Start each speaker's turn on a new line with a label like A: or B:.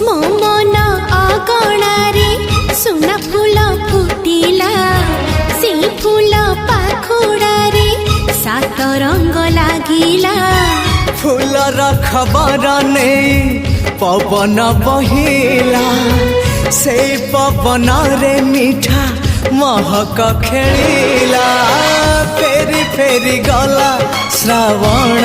A: मो मन अगणारे सुना फूल फुटिला से फूल पाखुड़ारे सात रंग लागिला
B: फूलर खबर नहीं पवन बहिला से पवन रे मीठा महक खेलिला फेरी फेरी गला श्रावण